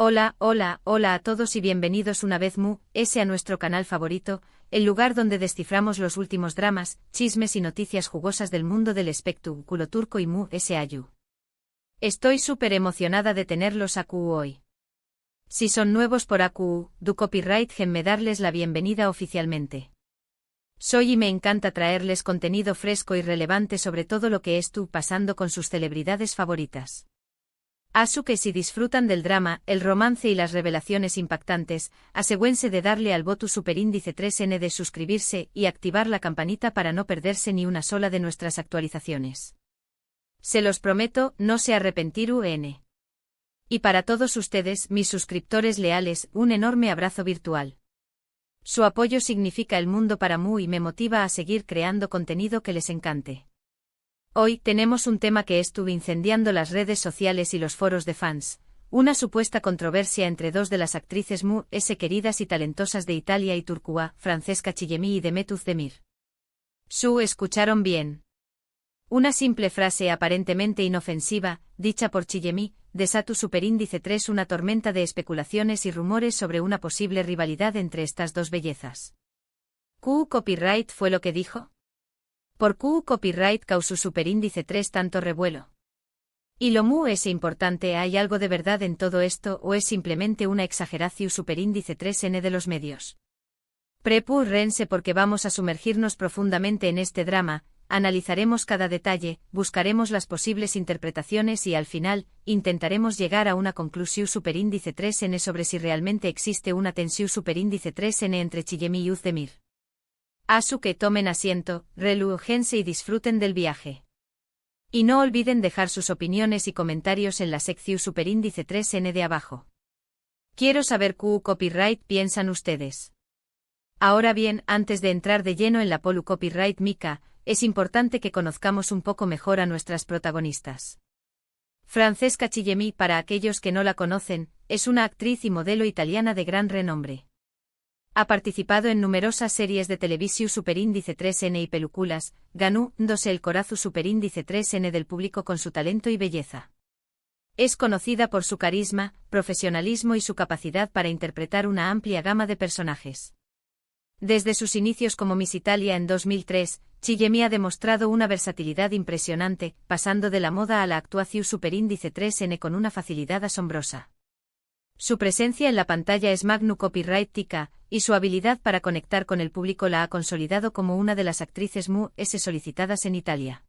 Hola, hola, hola a todos y bienvenidos una vez a nuestro canal favorito, el lugar donde desciframos los últimos dramas, chismes y noticias jugosas del mundo del espectáculo turco y ayu. Estoy súper emocionada de tenerlos aquí hoy. Si son nuevos por aquí, do copyright me darles la bienvenida oficialmente. Soy y me encanta traerles contenido fresco y relevante sobre todo lo que estuvo pasando con sus celebridades favoritas. Asu que si disfrutan del drama, el romance y las revelaciones impactantes, asegúrense de darle al botón superíndice 3N de suscribirse y activar la campanita para no perderse ni una sola de nuestras actualizaciones. Se los prometo, no se arrepentirán. Y para todos ustedes, mis suscriptores leales, un enorme abrazo virtual. Su apoyo significa el mundo para y me motiva a seguir creando contenido que les encante. Hoy tenemos un tema que estuvo incendiando las redes sociales y los foros de fans, una supuesta controversia entre dos de las actrices queridas y talentosas de Italia y Turquía, Francesca Chillemi y Demet Özdemir. Escucharon bien. Una simple frase aparentemente inofensiva, dicha por Chillemi, desató superíndice 3 una tormenta de especulaciones y rumores sobre una posible rivalidad entre estas dos bellezas. ¿Q copyright fue lo que dijo? ¿Por Q copyright causó superíndice 3 tanto revuelo? ¿Y lo es importante? ¿Hay algo de verdad en todo esto o es simplemente una exageración superíndice 3N de los medios? Prepúrense porque vamos a sumergirnos profundamente en este drama, analizaremos cada detalle, buscaremos las posibles interpretaciones y al final, intentaremos llegar a una conclusión superíndice 3N sobre si realmente existe una tensión superíndice 3N entre Chillemi y Özdemir. Asu que tomen asiento, relújense y disfruten del viaje. Y no olviden dejar sus opiniones y comentarios en la sección superíndice 3N de abajo. Quiero saber qué copyright piensan ustedes. Ahora bien, antes de entrar de lleno en la polu copyright mica, es importante que conozcamos un poco mejor a nuestras protagonistas. Francesca Chillemi, para aquellos que no la conocen, es una actriz y modelo italiana de gran renombre. Ha participado en numerosas series de televisión superíndice 3N y películas, ganándose el corazón superíndice 3N del público con su talento y belleza. Es conocida por su carisma, profesionalismo y su capacidad para interpretar una amplia gama de personajes. Desde sus inicios como Miss Italia en 2003, Chillemi ha demostrado una versatilidad impresionante, pasando de la moda a la actuación superíndice 3N con una facilidad asombrosa. Su presencia en la pantalla es magnu copyrightica, y su habilidad para conectar con el público la ha consolidado como una de las actrices solicitadas en Italia.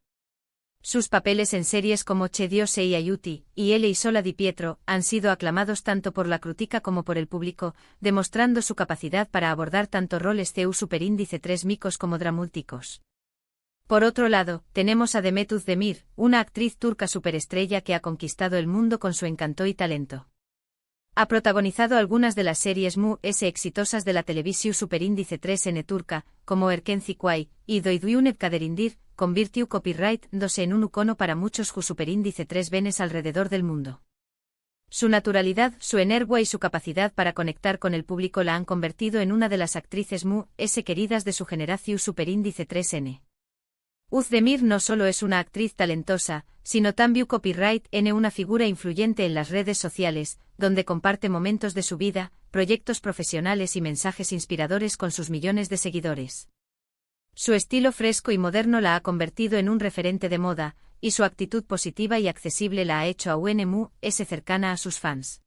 Sus papeles en series como C'è Dio sei aiuti y Elle Isola di Pietro han sido aclamados tanto por la crítica como por el público, demostrando su capacidad para abordar tanto roles superíndice 3 micos como dramúlticos. Por otro lado, tenemos a Demet Özdemir, una actriz turca superestrella que ha conquistado el mundo con su encanto y talento. Ha protagonizado algunas de las series exitosas de la televisión superíndice 3N turca, como Erken Zikuay y Doyduğun Kaderindir, convirtió copyright dose en un icono para muchos superíndice 3 venes alrededor del mundo. Su naturalidad, su energía y su capacidad para conectar con el público la han convertido en una de las actrices queridas de su generación superíndice 3N. Özdemir no solo es una actriz talentosa, sino también copyright N una figura influyente en las redes sociales, donde comparte momentos de su vida, proyectos profesionales y mensajes inspiradores con sus millones de seguidores. Su estilo fresco y moderno la ha convertido en un referente de moda, y su actitud positiva y accesible la ha hecho aún cercana a sus fans.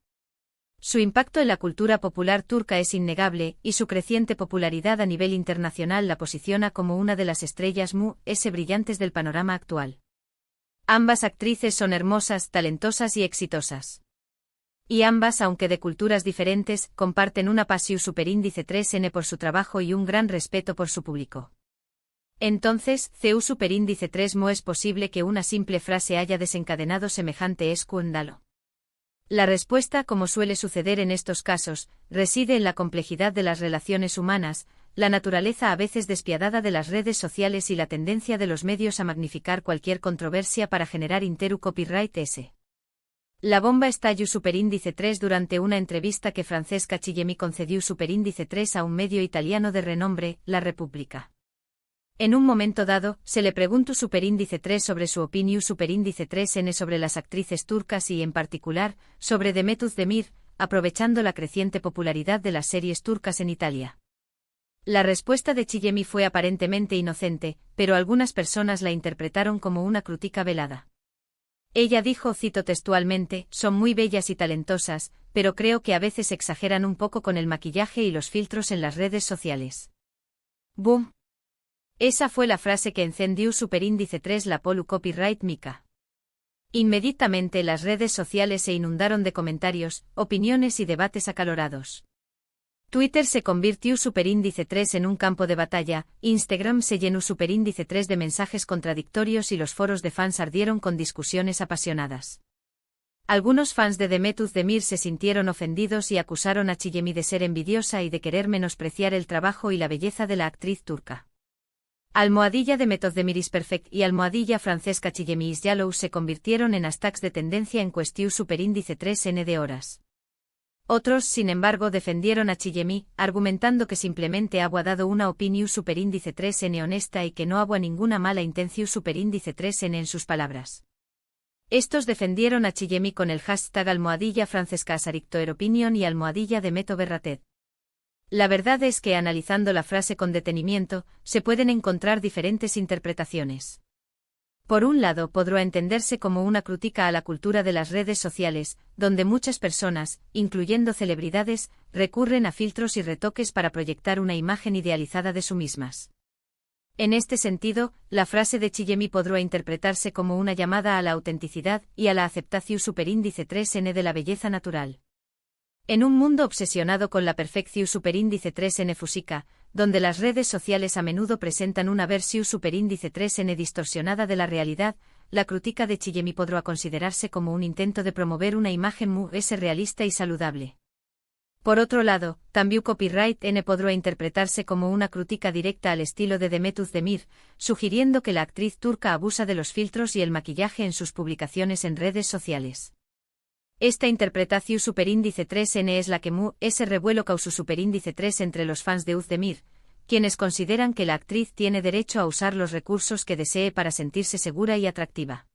Su impacto en la cultura popular turca es innegable, y su creciente popularidad a nivel internacional la posiciona como una de las estrellas brillantes del panorama actual. Ambas actrices son hermosas, talentosas y exitosas. Y ambas, aunque de culturas diferentes, comparten una pasión superíndice 3N por su trabajo y un gran respeto por su público. Entonces, ¿CU superíndice 3 es posible que una simple frase haya desencadenado semejante escándalo? La respuesta, como suele suceder en estos casos, reside en la complejidad de las relaciones humanas, la naturaleza a veces despiadada de las redes sociales y la tendencia de los medios a magnificar cualquier controversia para generar copyright S. La bomba estalló superíndice 3 durante una entrevista que Francesca Chillemi concedió superíndice 3 a un medio italiano de renombre, La Repubblica. En un momento dado, se le preguntó superíndice 3 sobre su opinión superíndice 3N sobre las actrices turcas y, en particular, sobre Demet Özdemir, aprovechando la creciente popularidad de las series turcas en Italia. La respuesta de Chillemi fue aparentemente inocente, pero algunas personas la interpretaron como una crítica velada. Ella dijo, cito textualmente, «Son muy bellas y talentosas, pero creo que a veces exageran un poco con el maquillaje y los filtros en las redes sociales». ¡Boom! Esa fue la frase que encendió Superíndice 3 la polu copyright Mika. Inmediatamente las redes sociales se inundaron de comentarios, opiniones y debates acalorados. Twitter se convirtió Superíndice 3 en un campo de batalla, Instagram se llenó Superíndice 3 de mensajes contradictorios y los foros de fans ardieron con discusiones apasionadas. Algunos fans de Demet Özdemir se sintieron ofendidos y acusaron a Chillemi de ser envidiosa y de querer menospreciar el trabajo y la belleza de la actriz turca. Almohadilla Demet Özdemir is perfect y almohadilla Francesca Chillemi is yellow se convirtieron en hashtags de tendencia en cuestión Superíndice 3n de horas. Otros, sin embargo, defendieron a Chillemi, argumentando que simplemente ha dado una opinión Superíndice 3n honesta y que no había ninguna mala intención Superíndice 3n en sus palabras. Estos defendieron a Chillemi con el hashtag almohadilla Francesca Asarictoer opinion y almohadilla Demet Özdemir. La verdad es que analizando la frase con detenimiento, se pueden encontrar diferentes interpretaciones. Por un lado, podrá entenderse como una crítica a la cultura de las redes sociales, donde muchas personas, incluyendo celebridades, recurren a filtros y retoques para proyectar una imagen idealizada de sí mismas. En este sentido, la frase de Chillemi podrá interpretarse como una llamada a la autenticidad y a la aceptación Superíndice 3n de la belleza natural. En un mundo obsesionado con la perfección Superíndice 3n fúsica, donde las redes sociales a menudo presentan una versión Superíndice 3n distorsionada de la realidad, la crítica de Chillemi podrá considerarse como un intento de promover una imagen muy realista y saludable. Por otro lado, también Copyright N podrá interpretarse como una crítica directa al estilo de Demet Özdemir, sugiriendo que la actriz turca abusa de los filtros y el maquillaje en sus publicaciones en redes sociales. Esta interpretación Superíndice 3n es la que ese revuelo causó Superíndice 3 entre los fans de Özdemir, quienes consideran que la actriz tiene derecho a usar los recursos que desee para sentirse segura y atractiva.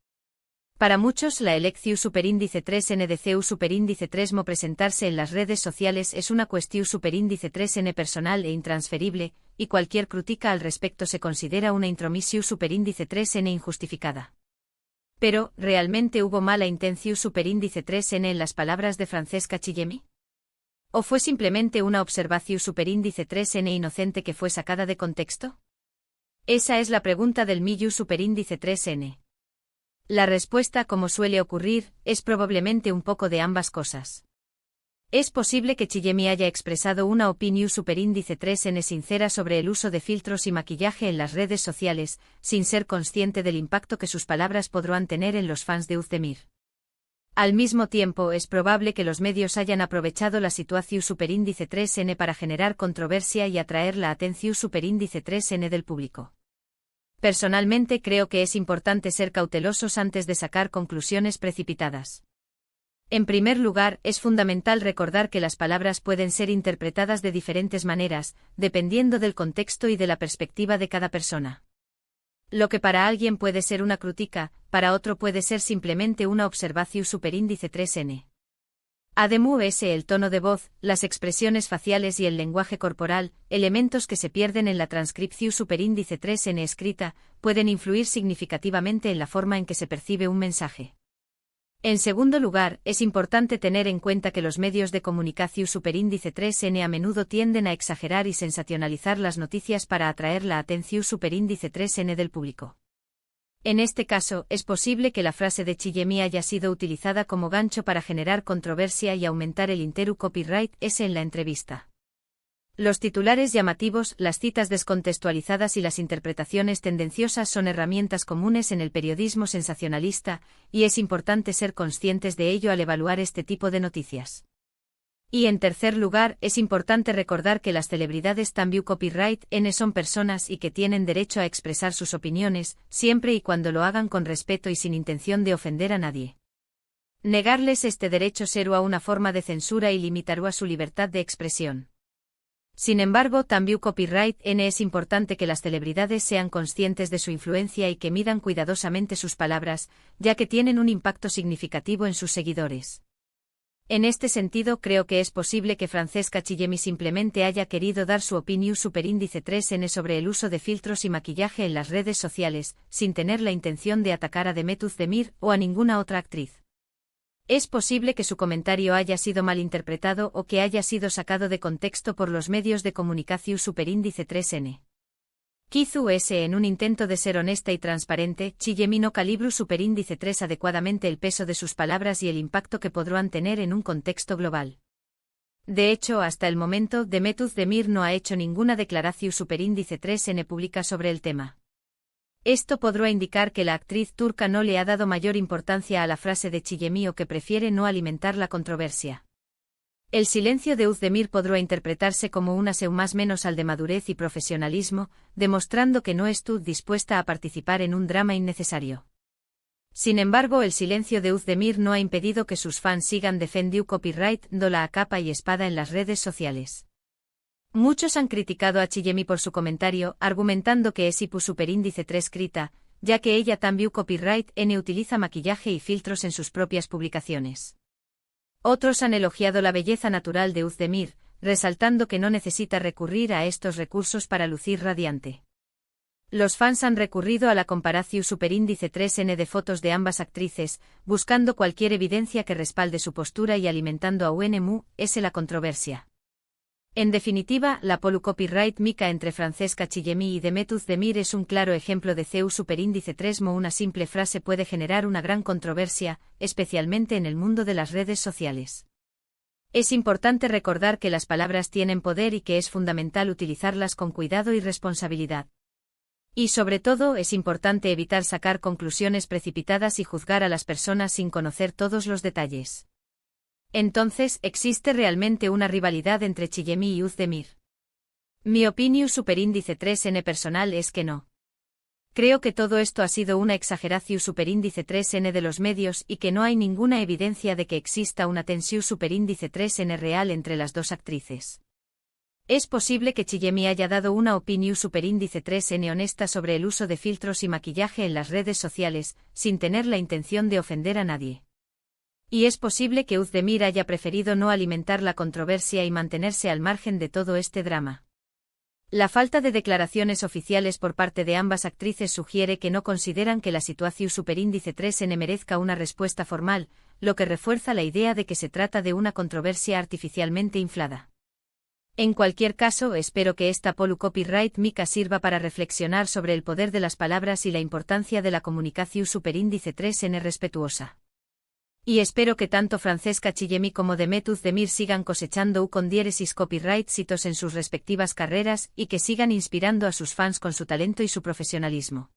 Para muchos, la elección Superíndice 3n de CEU Superíndice 3 mo presentarse en las redes sociales es una cuestión Superíndice 3n personal e intransferible, y cualquier crítica al respecto se considera una intromisión Superíndice 3n injustificada. Pero, ¿realmente hubo mala intención Superíndice 3n en las palabras de Francesca Chillemi? ¿O fue simplemente una observación Superíndice 3n inocente que fue sacada de contexto? Esa es la pregunta del millón Superíndice 3n. La respuesta, como suele ocurrir, es probablemente un poco de ambas cosas. Es posible que Chillemi haya expresado una opinión Superíndice 3n sincera sobre el uso de filtros y maquillaje en las redes sociales, sin ser consciente del impacto que sus palabras podrán tener en los fans de Özdemir. Al mismo tiempo, es probable que los medios hayan aprovechado la situación Superíndice 3n para generar controversia y atraer la atención Superíndice 3n del público. Personalmente creo que es importante ser cautelosos antes de sacar conclusiones precipitadas. En primer lugar, es fundamental recordar que las palabras pueden ser interpretadas de diferentes maneras, dependiendo del contexto y de la perspectiva de cada persona. Lo que para alguien puede ser una crítica, para otro puede ser simplemente una observación Superíndice 3n. Además, el tono de voz, las expresiones faciales y el lenguaje corporal, elementos que se pierden en la transcripción Superíndice 3n escrita, pueden influir significativamente en la forma en que se percibe un mensaje. En segundo lugar, es importante tener en cuenta que los medios de comunicación Superíndice 3n a menudo tienden a exagerar y sensacionalizar las noticias para atraer la atención Superíndice 3n del público. En este caso, es posible que la frase de Chillemi haya sido utilizada como gancho para generar controversia y aumentar el interu copyright S en la entrevista. Los titulares llamativos, las citas descontextualizadas y las interpretaciones tendenciosas son herramientas comunes en el periodismo sensacionalista, y es importante ser conscientes de ello al evaluar este tipo de noticias. Y en tercer lugar, es importante recordar que las celebridades también copyright N son personas y que tienen derecho a expresar sus opiniones, siempre y cuando lo hagan con respeto y sin intención de ofender a nadie. Negarles este derecho será una forma de censura y limitará su libertad de expresión. Sin embargo, también Copyright N es importante que las celebridades sean conscientes de su influencia y que midan cuidadosamente sus palabras, ya que tienen un impacto significativo en sus seguidores. En este sentido creo que es posible que Francesca Chillemi simplemente haya querido dar su opinión superíndice 3N sobre el uso de filtros y maquillaje en las redes sociales, sin tener la intención de atacar a Demet Özdemir o a ninguna otra actriz. Es posible que su comentario haya sido malinterpretado o que haya sido sacado de contexto por los medios de comunicación superíndice 3N. Quizás en un intento de ser honesta y transparente, Chillemi no calibró superíndice 3 adecuadamente el peso de sus palabras y el impacto que podrán tener en un contexto global. De hecho, hasta el momento, Demet Özdemir no ha hecho ninguna declaración superíndice 3N pública sobre el tema. Esto podrá indicar que la actriz turca no le ha dado mayor importancia a la frase de Chillemi o que prefiere no alimentar la controversia. El silencio de Özdemir podrá interpretarse como un aseo más menos al de madurez y profesionalismo, demostrando que no estuvo dispuesta a participar en un drama innecesario. Sin embargo, el silencio de Özdemir no ha impedido que sus fans sigan defendiendo copyright dándola a capa y espada en las redes sociales. Muchos han criticado a Chillemi por su comentario, argumentando que es IPU superíndice 3 escrita, ya que ella también copyright N utiliza maquillaje y filtros en sus propias publicaciones. Otros han elogiado la belleza natural de Özdemir, resaltando que no necesita recurrir a estos recursos para lucir radiante. Los fans han recurrido a la comparación superíndice 3N de fotos de ambas actrices, buscando cualquier evidencia que respalde su postura y alimentando a la controversia. En definitiva, la copyright mica entre Francesca Chillemi y Demet Özdemir es un claro ejemplo de CEU superíndice 3 mo una simple frase puede generar una gran controversia, especialmente en el mundo de las redes sociales. Es importante recordar que las palabras tienen poder y que es fundamental utilizarlas con cuidado y responsabilidad. Y sobre todo es importante evitar sacar conclusiones precipitadas y juzgar a las personas sin conocer todos los detalles. Entonces, ¿existe realmente una rivalidad entre Chillemi y Özdemir? Mi opinión superíndice 3N personal es que no. Creo que todo esto ha sido una exageración superíndice 3N de los medios y que no hay ninguna evidencia de que exista una tensión superíndice 3N real entre las dos actrices. Es posible que Chillemi haya dado una opinión superíndice 3N honesta sobre el uso de filtros y maquillaje en las redes sociales, sin tener la intención de ofender a nadie. Y es posible que Özdemir haya preferido no alimentar la controversia y mantenerse al margen de todo este drama. La falta de declaraciones oficiales por parte de ambas actrices sugiere que no consideran que la situación superíndice 3N merezca una respuesta formal, lo que refuerza la idea de que se trata de una controversia artificialmente inflada. En cualquier caso, espero que esta copyright mica sirva para reflexionar sobre el poder de las palabras y la importancia de la comunicación superíndice 3N respetuosa. Y espero que tanto Francesca Chillemi como Demet Özdemir sigan cosechando con diéresis copyright hitos en sus respectivas carreras y que sigan inspirando a sus fans con su talento y su profesionalismo.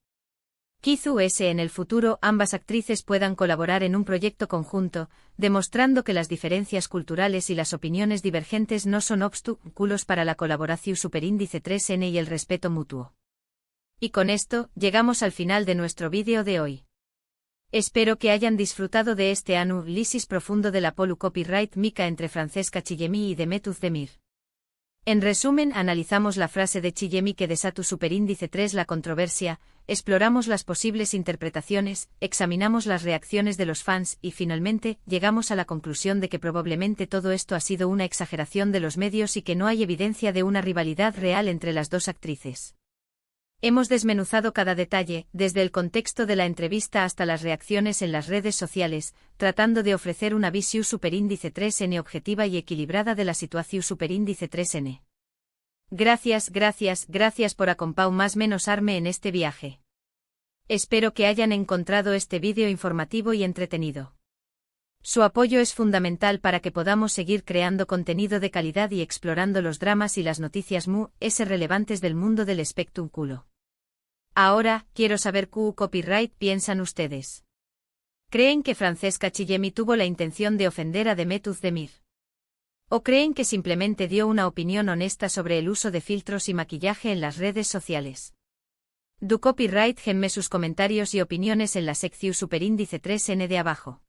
Quizás en el futuro ambas actrices puedan colaborar en un proyecto conjunto, demostrando que las diferencias culturales y las opiniones divergentes no son obstáculos para la colaboración superíndice 3N y el respeto mutuo. Y con esto, llegamos al final de nuestro vídeo de hoy. Espero que hayan disfrutado de este análisis profundo de la copyright mica entre Francesca Chillemi y Demet Özdemir. En resumen, analizamos la frase de Chillemi que desató superíndice 3 la controversia, exploramos las posibles interpretaciones, examinamos las reacciones de los fans y finalmente llegamos a la conclusión de que probablemente todo esto ha sido una exageración de los medios y que no hay evidencia de una rivalidad real entre las dos actrices. Hemos desmenuzado cada detalle, desde el contexto de la entrevista hasta las reacciones en las redes sociales, tratando de ofrecer una visión superíndice 3N objetiva y equilibrada de la situación superíndice 3N. Gracias por acompañarme más menos arme en este viaje. Espero que hayan encontrado este vídeo informativo y entretenido. Su apoyo es fundamental para que podamos seguir creando contenido de calidad y explorando los dramas y las noticias relevantes del mundo del espectáculo. Ahora, quiero saber qué copyright piensan ustedes. ¿Creen que Francesca Chillemi tuvo la intención de ofender a Demet Özdemir? ¿O creen que simplemente dio una opinión honesta sobre el uso de filtros y maquillaje en las redes sociales? Du copyright genme sus comentarios y opiniones en la sección superíndice 3N de abajo.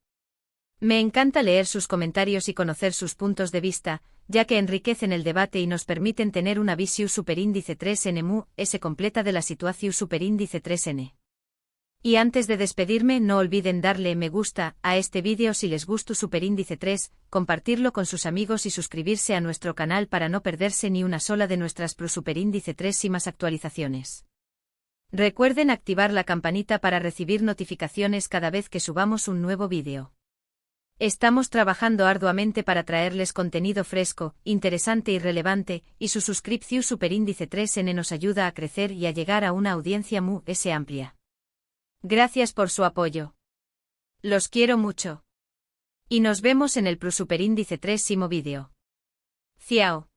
Me encanta leer sus comentarios y conocer sus puntos de vista, ya que enriquecen el debate y nos permiten tener una visión superíndice 3N completa de la situación superíndice 3N. Y antes de despedirme no olviden darle me gusta a este vídeo si les gustó Superíndice 3, compartirlo con sus amigos y suscribirse a nuestro canal para no perderse ni una sola de nuestras Pro Superíndice 3 y más actualizaciones. Recuerden activar la campanita para recibir notificaciones cada vez que subamos un nuevo vídeo. Estamos trabajando arduamente para traerles contenido fresco, interesante y relevante, y su suscripción Superíndice 3N nos ayuda a crecer y a llegar a una audiencia muy amplia. Gracias por su apoyo. Los quiero mucho. Y nos vemos en el Pro Superíndice 3 vídeo. Ciao.